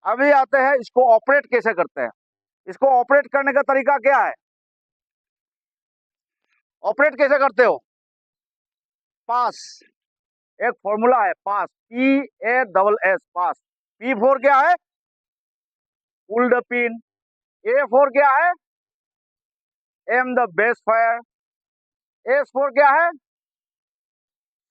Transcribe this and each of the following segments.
अभी आते हैं इसको ऑपरेट कैसे करते हैं। इसको ऑपरेट करने का तरीका क्या है, ऑपरेट कैसे करते हो। पास, एक फॉर्मूला है पास, PASS पास। P4 क्या है, पुल द पिन। A4 क्या है, am the base fire. S4 क्या है,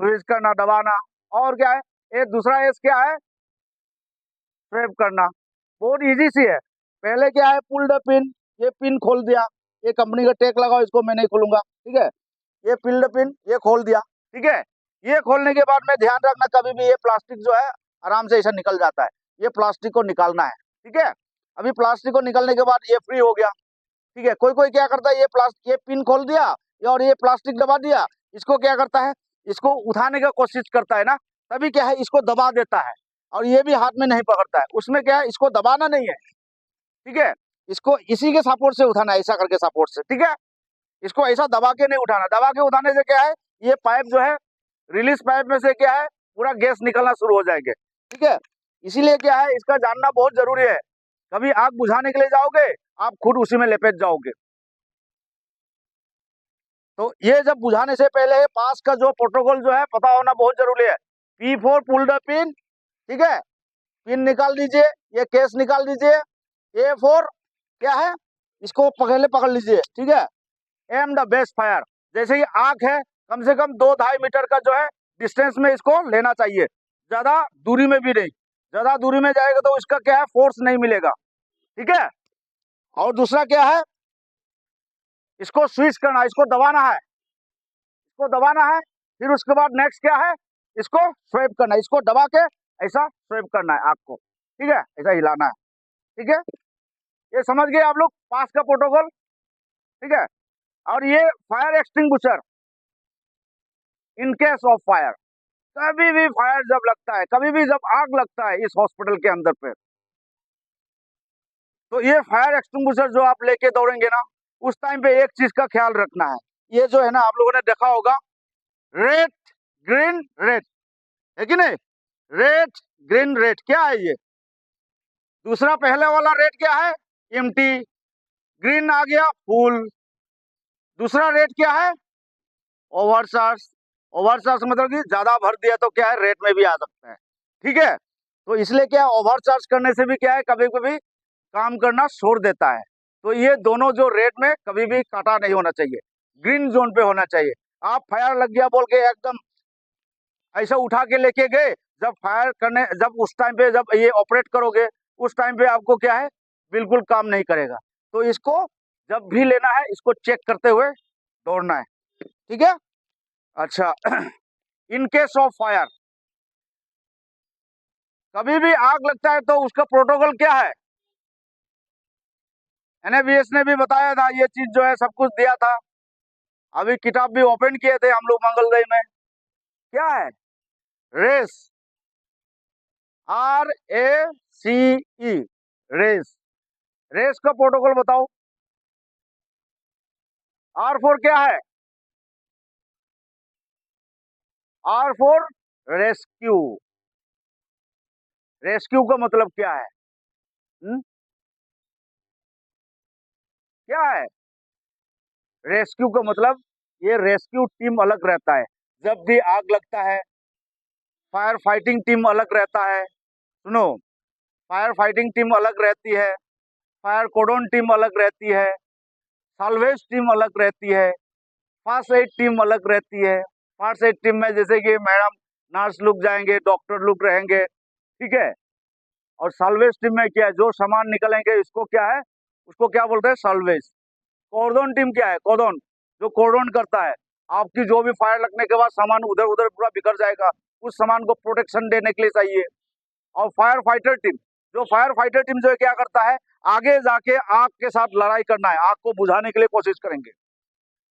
स्विच करना, दबाना। और क्या है, एक दूसरा S क्या है, स्वेप करना। बहुत इजी सी है। पहले क्या है, पुल द पिन, ये पिन खोल दिया, ये कंपनी का टैग लगाओ, इसको मैं नहीं खोलूंगा, ठीक है। ये पुल द पिन, ये खोल दिया, ठीक है। ये खोलने के बाद में ध्यान रखना, कभी भी ये प्लास्टिक जो है आराम से ऐसा निकल जाता है, ये प्लास्टिक को निकालना है, ठीक है। अभी प्लास्टिक को निकालने के बाद ये फ्री हो गया, ठीक है। कोई कोई क्या करता है, ये प्लास्टिक, ये पिन खोल दिया और ये प्लास्टिक दबा दिया, इसको क्या करता है, इसको उठाने की कोशिश करता है ना, तभी क्या है, इसको दबा देता है और ये भी हाथ में नहीं पकड़ता है। उसमें क्या है, इसको दबाना नहीं है, ठीक है। इसको इसी के सपोर्ट से उठाना है, ऐसा करके सपोर्ट से, ठीक है। इसको ऐसा दबा के नहीं उठाना, दबा के उठाने से क्या है, ये पाइप जो है, रिलीज पाइप में से क्या है, पूरा गैस निकलना शुरू हो जाएंगे, ठीक है। इसीलिए क्या है, इसका जानना बहुत जरूरी है। कभी आग बुझाने के लिए जाओगे, आप खुद उसी में लपेट जाओगे। तो ये जब बुझाने से पहले पास का जो प्रोटोकॉल जो है पता होना बहुत जरूरी है। P4 पुल द पिन, ठीक है, पिन निकाल दीजिए, ये केस निकाल दीजिए। A4 क्या है, इसको पहले पकड़ लीजिए, ठीक है। एम द बेस्ट फायर, जैसे ही आग है, कम से कम 2-2.5 मीटर का जो है डिस्टेंस में इसको लेना चाहिए, ज्यादा दूरी में भी नहीं। ज्यादा दूरी में जाएगा तो इसका क्या है, फोर्स नहीं मिलेगा, ठीक है। और दूसरा क्या है, इसको स्विच करना, इसको दबाना है, इसको दबाना है। फिर उसके बाद नेक्स्ट क्या है, इसको स्वेप करना है, इसको दबा के ऐसा स्वेप करना है आग को, ठीक है, ऐसा हिलाना है, ठीक है। ये समझ गए आप लोग पास का प्रोटोकॉल, ठीक है। और ये fire extinguisher, in case of fire, कभी भी फायर जब लगता है, कभी भी जब आग लगता है इस हॉस्पिटल के अंदर पे, तो ये फायर एक्सटिंग्विशर जो आप लेके दौड़ेंगे ना, उस टाइम पे एक चीज का ख्याल रखना है। ये जो है ना, आप लोगों ने देखा होगा, रेड ग्रीन रेड, है कि नहीं, रेड ग्रीन रेड क्या है ये। दूसरा पहले वाला रेड क्या है, एम्प्टी, ग्रीन आ गया फुल। दूसरा रेड क्या है, ओवरचार्ज। ओवरचार्ज मतलब कि ज्यादा भर दिया तो क्या है, रेट में भी आ सकता है, ठीक है। तो इसलिए क्या है, ओवरचार्ज करने से भी क्या है, कभी कभी काम करना छोड़ देता है। तो ये दोनों जो रेट में कभी भी काटा नहीं होना चाहिए, ग्रीन जोन पे होना चाहिए। आप फायर लग गया बोल के एकदम ऐसा उठा के लेके गए, जब फायर करने, जब उस टाइम पे जब ये ऑपरेट करोगे, उस टाइम पे आपको क्या है, बिल्कुल काम नहीं करेगा। तो इसको जब भी लेना है, इसको चेक करते हुए दौड़ना है, ठीक है। अच्छा इन केस ऑफ फायर, कभी भी आग लगता है तो उसका प्रोटोकॉल क्या है, NABS ने भी बताया था, ये चीज जो है सब कुछ दिया था। अभी किताब भी ओपन किए थे हम लोग मंगलदई में। क्या है, रेस, RACE, रेस। रेस का प्रोटोकॉल बताओ। R4 क्या है, R4 रेस्क्यू। रेस्क्यू का मतलब क्या है, हुँ? क्या है रेस्क्यू का मतलब, ये रेस्क्यू टीम अलग रहता है। जब भी आग लगता है, फायर फाइटिंग टीम अलग रहता है, सुनो, फायर फाइटिंग टीम अलग रहती है, फायर कोडोन टीम अलग रहती है, साल्वेज टीम अलग रहती है, फर्स्ट एड टीम अलग रहती है। फर्स्ट एड टीम में जैसे कि मैडम, नर्स लोग जाएंगे, डॉक्टर लोग रहेंगे, ठीक है। और साल्वेज टीम में क्या है, जो सामान निकलेंगे इसको क्या है, उसको क्या बोलते हैं, साल्वेज। कॉर्डन टीम क्या है, कॉर्डन, जो कॉर्डन करता है, आपकी जो भी फायर लगने के बाद सामान उधर उधर पूरा बिखर जाएगा, उस सामान को प्रोटेक्शन देने के लिए चाहिए। और फायर फाइटर टीम, जो फायर फाइटर टीम जो है क्या करता है, आगे जाके आग के साथ लड़ाई करना है, आग को बुझाने के लिए कोशिश करेंगे।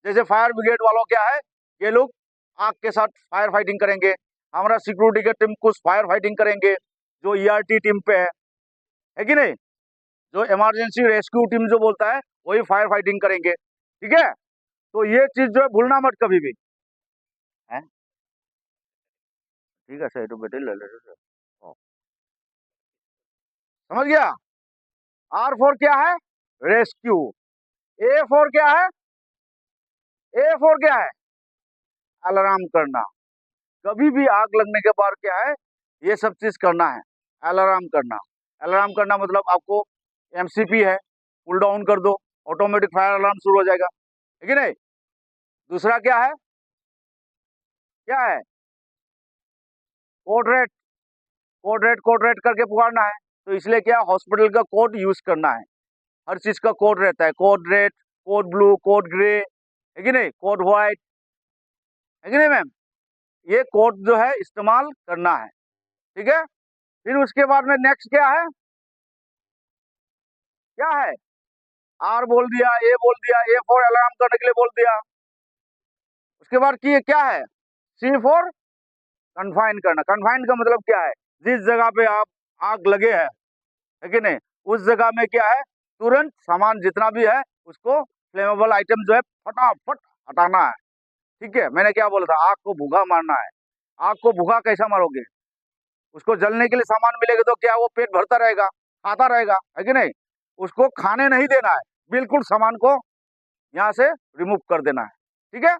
जैसे फायर ब्रिगेड वालों क्या है, ये लोग आग के साथ फायर फाइटिंग करेंगे। हमारा सिक्योरिटी का टीम कुछ फायर फाइटिंग करेंगे, जो ERT टीम पे है कि नहीं, जो इमरजेंसी रेस्क्यू टीम जो बोलता है, वही फायर फाइटिंग करेंगे, ठीक है। तो ये चीज जो है भूलना मत कभी भी, है, ठीक है। सही तो बेटे ले ले। समझ गया? आर फॉर क्या है? रेस्क्यू। ए फॉर क्या है? ए फॉर क्या है? अलार्म करना। कभी भी आग लगने के बाद क्या है, ये सब चीज करना है, अलार्म करना। अलार्म करना मतलब आपको एमसीपी है, पुल डाउन कर दो, ऑटोमेटिक फायर अलार्म शुरू हो जाएगा, है कि नहीं? दूसरा क्या है? क्या है? Code red. कोड रेड करके पुकारना है। तो इसलिए क्या, हॉस्पिटल का कोड यूज करना है। हर चीज का कोड रहता है, code red, code blue, code grey, है कि नहीं, कोड व्हाइट, है कि नहीं मैम? ये कोड जो है इस्तेमाल करना है, ठीक है? फिर उसके बाद में नेक्स्ट क्या है? क्या है? आर बोल दिया, ए बोल दिया, ए फॉर अलार्म करने के लिए बोल दिया। उसके बाद की क्या है? सी फॉर कन्फाइन करना। कन्फाइन का मतलब क्या है? जिस जगह पे आप आग लगे है कि नहीं, उस जगह में क्या है, तुरंत सामान जितना भी है उसको, फ्लेमेबल आइटम जो है फटाफट हटाना है। ठीक है, मैंने क्या बोला था, आग को भूखा मारना है। आग को भूखा कैसा मारोगे? उसको जलने के लिए सामान मिलेगा तो क्या वो पेट भरता रहेगा, खाता रहेगा, है कि नहीं? उसको खाने नहीं देना है, बिल्कुल सामान को यहाँ से रिमूव कर देना है, ठीक है?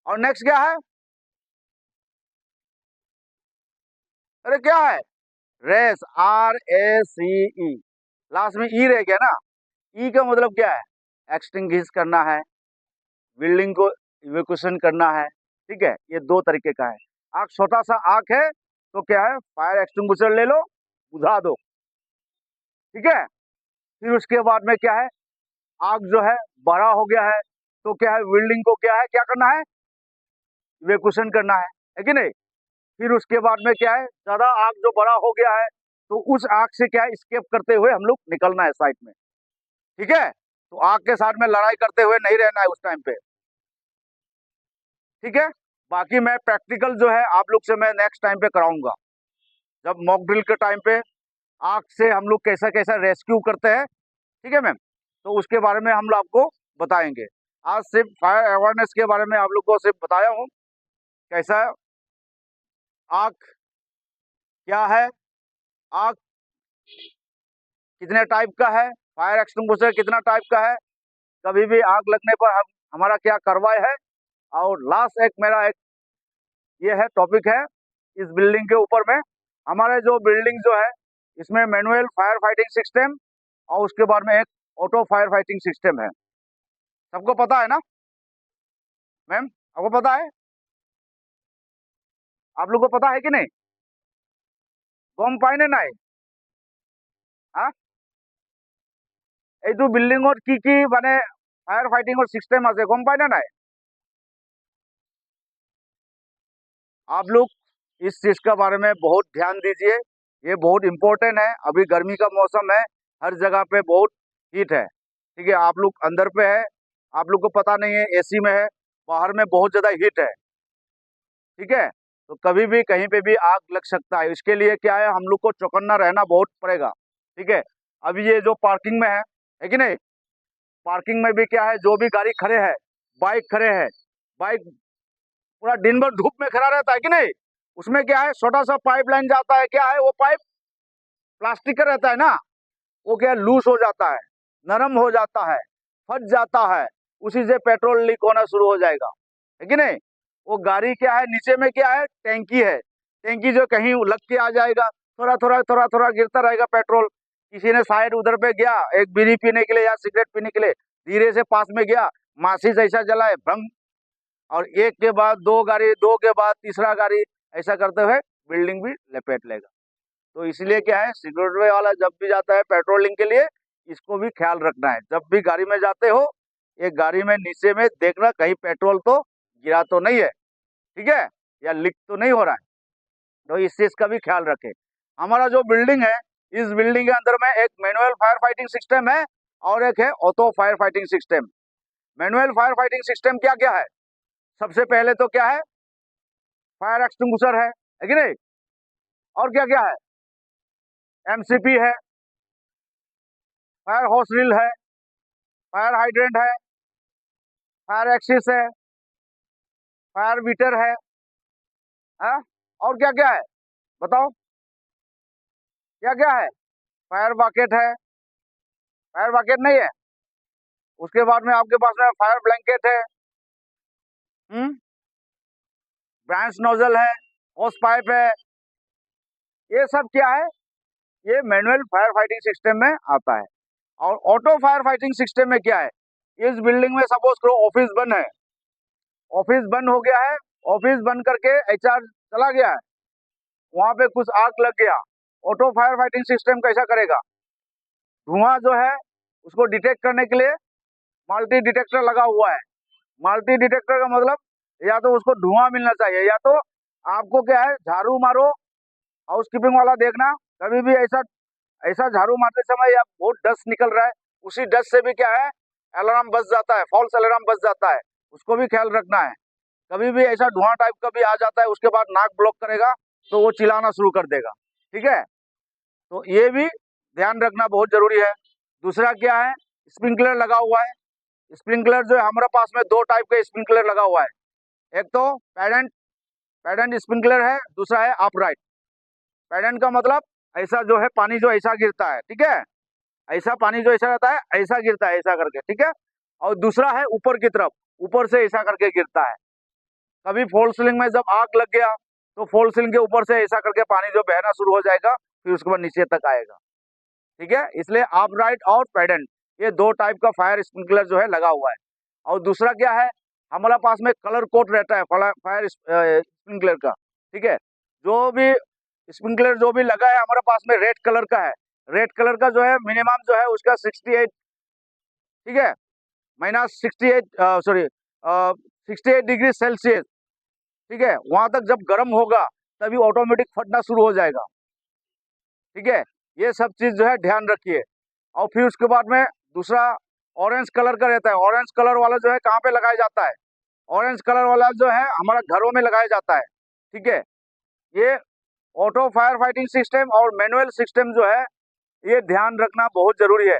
और नेक्स्ट क्या है? अरे क्या है? Race, R A C E, last में ई रह गया ना। ई का मतलब क्या है? एक्सटिंग्विश करना है, बिल्डिंग को इवैक्यूएशन करना है, ठीक है? ये दो तरीके का है। आग, छोटा सा आग है तो क्या है, फायर एक्सटिंग्विशर ले लो, बुझा दो, ठीक है? फिर उसके बाद में क्या है, आग जो है बड़ा हो गया है तो क्या है, बिल्डिंग को क्या है, क्या करना है, इवैक्यूएशन करना है कि नहीं? फिर उसके बाद में क्या है, ज्यादा आग जो बड़ा हो गया है तो उस आग से क्या है, स्केप करते हुए हम लोग निकलना है साइड में, ठीक है? तो आग के साथ में लड़ाई करते हुए नहीं रहना है उस टाइम पे, ठीक है? बाकी मैं प्रैक्टिकल जो है आप लोग से मैं नेक्स्ट टाइम पे कराऊंगा, जब मॉक ड्रिल के टाइम पे आग से हम लोग कैसा कैसा रेस्क्यू करते हैं, ठीक है मैम? तो उसके बारे में हम लोग आपको बताएंगे। आज सिर्फ फायर अवेयरनेस के बारे में आप लोग को सिर्फ बताया हूँ, कैसा आग क्या है, आग कितने टाइप का है, फायर एक्सटिंग्विशर कितना टाइप का है, कभी भी आग लगने पर हम हमारा क्या कार्रवाई है। और लास्ट एक मेरा एक ये है टॉपिक है इस बिल्डिंग के ऊपर में, हमारे जो बिल्डिंग जो है इसमें मैनुअल फायर फाइटिंग सिस्टम और उसके बाद में एक ऑटो फायर फाइटिंग सिस्टम है। सबको पता है ना मैम? आपको पता है? आप लोग को पता है कि नहीं? गम पाइने ना हाँ, এইটো বিল্ডিঙত কি কি মানে ফায়ার ফাইটিংৰ সিস্টেম আছে গম পাই না নাই? आप लोग इस चीज के बारे में बहुत ध्यान दीजिए, ये बहुत इंपॉर्टेंट है। अभी गर्मी का मौसम है, हर जगह पे बहुत हीट है, ठीक है? आप लोग अंदर पे है, आप लोग को पता नहीं है, एसी में है, बाहर में बहुत ज्यादा हीट है, ठीक है? तो कभी भी कहीं पे भी आग लग सकता है, इसके लिए क्या है, हम लोग को चौकन्ना रहना बहुत पड़ेगा, ठीक है? अभी ये जो पार्किंग में है कि नहीं, पार्किंग में भी क्या है, जो भी गाड़ी खड़े हैं, बाइक खड़े हैं, बाइक पूरा दिन भर धूप में खड़ा रहता है कि नहीं, उसमें क्या है, छोटा सा पाइप लाइन जाता है, क्या है वो पाइप, प्लास्टिक का रहता है ना, वो क्या लूज हो जाता है, नरम हो जाता है, फट जाता है, उसी से पेट्रोल लीक होना शुरू हो जाएगा, है कि नहीं? वो गाड़ी क्या है, नीचे में क्या है, टैंकी है, टैंकी जो कहीं लग के आ जाएगा, थोड़ा थोड़ा गिरता रहेगा पेट्रोल। किसी ने शायद उधर पे गया एक बीड़ी पीने के लिए या सिगरेट पीने के लिए, धीरे से पास में गया, माचिस ऐसा जलाए भंग, और एक के बाद दो गाड़ी, दो के बाद तीसरा गाड़ी, ऐसा करते हुए बिल्डिंग भी लपेट लेगा। तो इसलिए क्या है, सिक्योरिटी वाला जब भी जाता है पेट्रोलिंग के लिए, इसको भी ख्याल रखना है, जब भी गाड़ी में जाते हो, एक गाड़ी में नीचे में देखना कहीं पेट्रोल तो गिरा तो नहीं है, ठीक है, या लीक तो नहीं हो रहा है, तो इस चीज का भी ख्याल रखें। हमारा जो बिल्डिंग है, इस बिल्डिंग के अंदर में एक मैनुअल फायर फाइटिंग सिस्टम है और एक है auto fire fighting system. Manual fire fighting system क्या क्या है? सबसे पहले तो क्या है, फायर एक्सटिंग्विशर है कि नहीं? और क्या क्या है? एमसीपी है, फायर होस ड्रिल है, फायर हाइड्रेंट है, फायर एक्सिस है, फायर बीटर है? और क्या क्या है बताओ, क्या क्या है? फायर बकेट है, फायर बकेट नहीं है। उसके बाद में आपके पास में फायर ब्लैंकेट है, ब्रांच नोजल है, होस पाइप है। ये सब क्या है, ये मैनुअल फायर फाइटिंग सिस्टम में आता है। और ऑटो फायर फाइटिंग सिस्टम में क्या है, इस बिल्डिंग में सपोज करो ऑफिस बंद है, ऑफिस बंद हो गया है, ऑफिस बंद करके एचआर चला गया है, वहां पे कुछ आग लग गया, ऑटो फायर फाइटिंग सिस्टम कैसा करेगा, धुआं जो है उसको डिटेक्ट करने के लिए मल्टी डिटेक्टर लगा हुआ है। मल्टी डिटेक्टर का मतलब या तो उसको धुआं मिलना चाहिए, या तो आपको क्या है, झाड़ू मारो, हाउस कीपिंग वाला देखना, कभी भी ऐसा ऐसा झाड़ू मारते समय या बहुत डस्ट निकल रहा है, उसी डस्ट से भी क्या है, अलार्म बज जाता है, फॉल्स अलार्म बज जाता है, उसको भी ख्याल रखना है। कभी भी ऐसा धुआं टाइप का भी आ जाता है, उसके बाद नाक ब्लॉक करेगा तो वो चिल्लाना शुरू कर देगा, ठीक है। तो ये भी ध्यान रखना बहुत जरूरी है। दूसरा क्या है, स्प्रिंकलर लगा हुआ है। स्प्रिंकलर जो है हमारे पास में दो टाइप का स्प्रिंकलर लगा हुआ है, एक तो पैडेंट पैडेंट स्प्रिंकलर है, दूसरा है अपराइट। पैडेंट का मतलब ऐसा जो है पानी जो ऐसा गिरता है, ठीक है, ऐसा पानी जो ऐसा रहता है, ऐसा गिरता है ऐसा करके, ठीक है। और दूसरा है ऊपर की तरफ, ऊपर से ऐसा करके गिरता है। कभी फॉल सीलिंग में जब आग लग गया तो फॉल सीलिंग के ऊपर से ऐसा करके पानी जो बहना शुरू हो जाएगा, फिर उसके बाद नीचे तक आएगा, ठीक है। इसलिए अपराइट और पैडेंट, ये दो टाइप का फायर स्प्रिंकलर जो है लगा हुआ है। और दूसरा क्या है, हमारे पास में कलर कोड रहता है फायर स्प्रिंकलर का, ठीक है। जो भी स्प्रिंकलर जो भी लगा है हमारे पास में रेड कलर का है, रेड कलर का जो है मिनिमम जो है उसका 68, ठीक है, -68 सॉरी 68 डिग्री सेल्सियस, ठीक है, वहां तक जब गर्म होगा तभी ऑटोमेटिक फटना शुरू हो जाएगा, ठीक है। ये सब चीज जो है ध्यान रखिए। और फिर उसके बाद में दूसरा ऑरेंज कलर का रहता है। ऑरेंज कलर वाला जो है कहाँ पे लगाया जाता है, ऑरेंज कलर वाला जो है हमारा घरों में लगाया जाता है, ठीक है। ये ऑटो फायर फाइटिंग सिस्टम और मैनुअल सिस्टम जो है, ये ध्यान रखना बहुत जरूरी है।